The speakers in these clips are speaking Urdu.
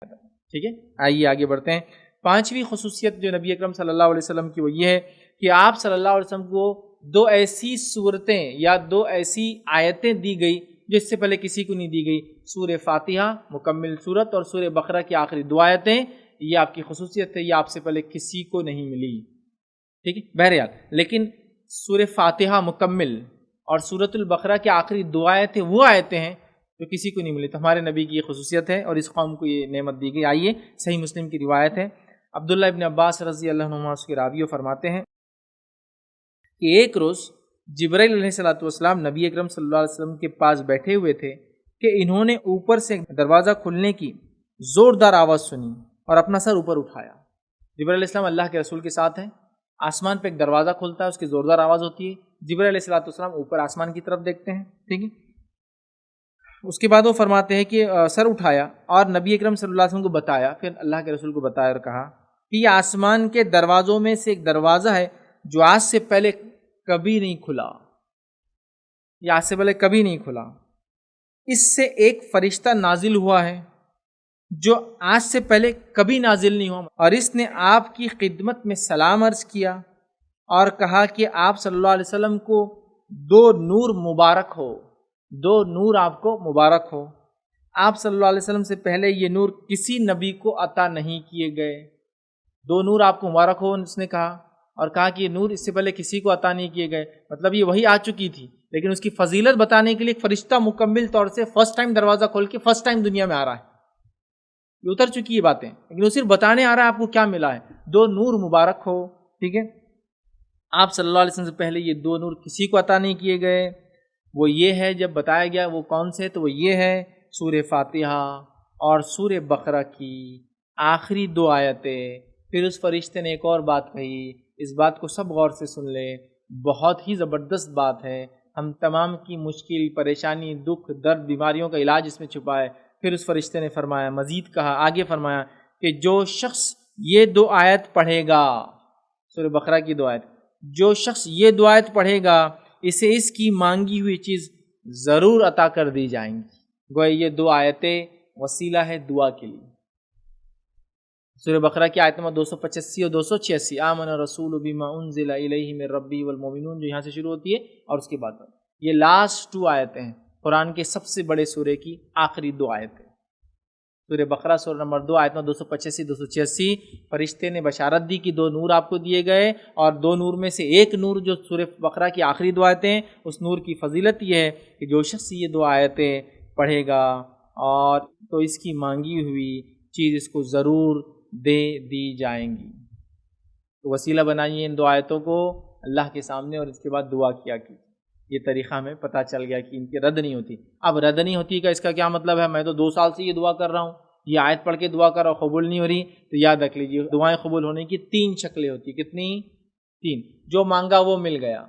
ٹھیک ہے، آئیے آگے بڑھتے ہیں۔ پانچویں خصوصیت جو نبی اکرم صلی اللہ علیہ وسلم کی وہ یہ ہے کہ آپ صلی اللہ علیہ وسلم کو دو ایسی صورتیں یا دو ایسی آیتیں دی گئی جو اس سے پہلے کسی کو نہیں دی گئی، سورہ فاتحہ مکمل صورت اور سورہ بقرہ کی آخری دو آیتیں، یہ آپ کی خصوصیت ہے، یہ آپ سے پہلے کسی کو نہیں ملی، ٹھیک ہے۔ بہرحال لیکن سورہ فاتحہ مکمل اور سورۃ البقرہ کی آخری دو آیتیں وہ آیتیں ہیں جو کسی کو نہیں ملی، تو ہمارے نبی کی یہ خصوصیت ہے اور اس قوم کو یہ نعمت دی گئی۔ آئیے صحیح مسلم کی روایت ہے، عبداللہ ابن عباس رضی اللہ عنہما اس کے راوی فرماتے ہیں کہ ایک روز جبرائیل علیہ السلام نبی اکرم صلی اللہ علیہ وسلم کے پاس بیٹھے ہوئے تھے کہ انہوں نے اوپر سے دروازہ کھلنے کی زوردار آواز سنی اور اپنا سر اوپر اٹھایا۔ جبرائیل علیہ السلام اللہ کے رسول کے ساتھ ہیں، آسمان پہ ایک دروازہ کھلتا ہے، اس کی زوردار آواز ہوتی ہے، جبرائیل علیہ السلام اوپر آسمان کی طرف دیکھتے ہیں، ٹھیک ہے۔ اس کے بعد وہ فرماتے ہیں کہ سر اٹھایا اور نبی اکرم صلی اللہ علیہ وسلم کو بتایا، پھر اللہ کے رسول کو بتایا اور کہا کہ یہ آسمان کے دروازوں میں سے ایک دروازہ ہے جو آج سے پہلے کبھی نہیں کھلا، یہ آج سے پہلے کبھی نہیں کھلا، اس سے ایک فرشتہ نازل ہوا ہے جو آج سے پہلے کبھی نازل نہیں ہوا، اور اس نے آپ کی خدمت میں سلام عرض کیا اور کہا کہ آپ صلی اللہ علیہ وسلم کو دو نور مبارک ہو، دو نور آپ کو مبارک ہو۔ آپ صلی اللہ علیہ وسلم سے پہلے یہ نور کسی نبی کو عطا نہیں کیے گئے، دو نور آپ کو مبارک ہو اس نے کہا، اور کہا کہ یہ نور اس سے پہلے کسی کو عطا نہیں کیے گئے، مطلب یہ وہی آ چکی تھی لیکن اس کی فضیلت بتانے کے لیے ایک فرشتہ مکمل طور سے فرسٹ ٹائم دروازہ کھول کے فرسٹ ٹائم دنیا میں آ رہا ہے، یہ اتر چکی یہ باتیں لیکن وہ صرف بتانے آ رہا ہے آپ کو کیا ملا ہے، دو نور مبارک ہو، ٹھیک ہے۔ آپ صلی اللہ علیہ وسلم سے پہلے یہ دو نور کسی کو عطا نہیں کیے گئے، وہ یہ ہے جب بتایا گیا وہ کون سے، تو وہ یہ ہے سورہ فاتحہ اور سورہ بقرہ کی آخری دو آیتیں۔ پھر اس فرشتے نے ایک اور بات کہی، اس بات کو سب غور سے سن لیں، بہت ہی زبردست بات ہے، ہم تمام کی مشکل، پریشانی، دکھ، درد، بیماریوں کا علاج اس میں چھپا ہے۔ پھر اس فرشتے نے فرمایا، مزید کہا، آگے فرمایا کہ جو شخص یہ دو آیت پڑھے گا، سورہ بقرہ کی دو آیت، جو شخص یہ دو آیت پڑھے گا اسے اس کی مانگی ہوئی چیز ضرور عطا کر دی جائیں گی۔ گویا یہ دو آیتیں وسیلہ ہے دعا کے لیے۔ سورہ بقرہ کی آیت نمبر 285 اور 286، آمن الرسول بما انزل الیہ من ربی والمؤمنون، جو یہاں سے شروع ہوتی ہے، اور اس کے بعد یہ لاسٹ ٹو آیتیں ہیں قرآن کے سب سے بڑے سورے کی آخری دو آیتیں۔ سورہ بقرہ سورہ نمبر 2 آیت نمبر 285 286، فرشتے نے بشارت دی کہ دو نور آپ کو دیے گئے، اور دو نور میں سے ایک نور جو سورہ بقرہ کی آخری دو آیتیں، اس نور کی فضیلت یہ ہے کہ جو شخص یہ دو آیتیں پڑھے گا اور تو اس کی مانگی ہوئی چیز اس کو ضرور دے دی جائیں گی۔ تو وسیلہ بنائیے ان دو آیتوں کو اللہ کے سامنے اور اس کے بعد دعا کیا کی۔ یہ طریقہ ہمیں پتہ چل گیا کہ ان کی رد نہیں ہوتی۔ اب رد نہیں ہوتی کا اس کا کیا مطلب ہے؟ میں تو 2 سال سے یہ دعا کر رہا ہوں، یہ آیت پڑھ کے دعا کر رہا ہوں، قبول نہیں ہو رہی، تو یاد رکھ لیجیے دعائیں قبول ہونے کی 3 شکلیں ہوتی ہیں۔ کتنی؟ 3۔ جو مانگا وہ مل گیا،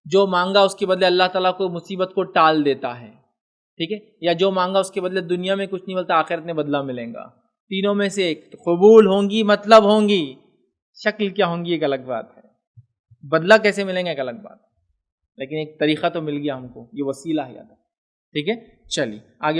جو مانگا اس کے بدلے اللہ تعالیٰ کو مصیبت کو ٹال دیتا ہے، ٹھیک ہے، یا جو مانگا اس کے بدلے دنیا میں کچھ نہیں ملتا، آخرت میں بدلہ ملے گا۔ تینوں میں سے ایک قبول ہوں گی، مطلب ہوں گی، شکل کیا ہوں گی ایک الگ بات ہے، بدلہ کیسے ملیں گے ایک الگ بات ہے، لیکن ایک طریقہ تو مل گیا ہم کو، یہ وسیلہ ہے، یاد ہے، ٹھیک ہے۔ چلیے آگے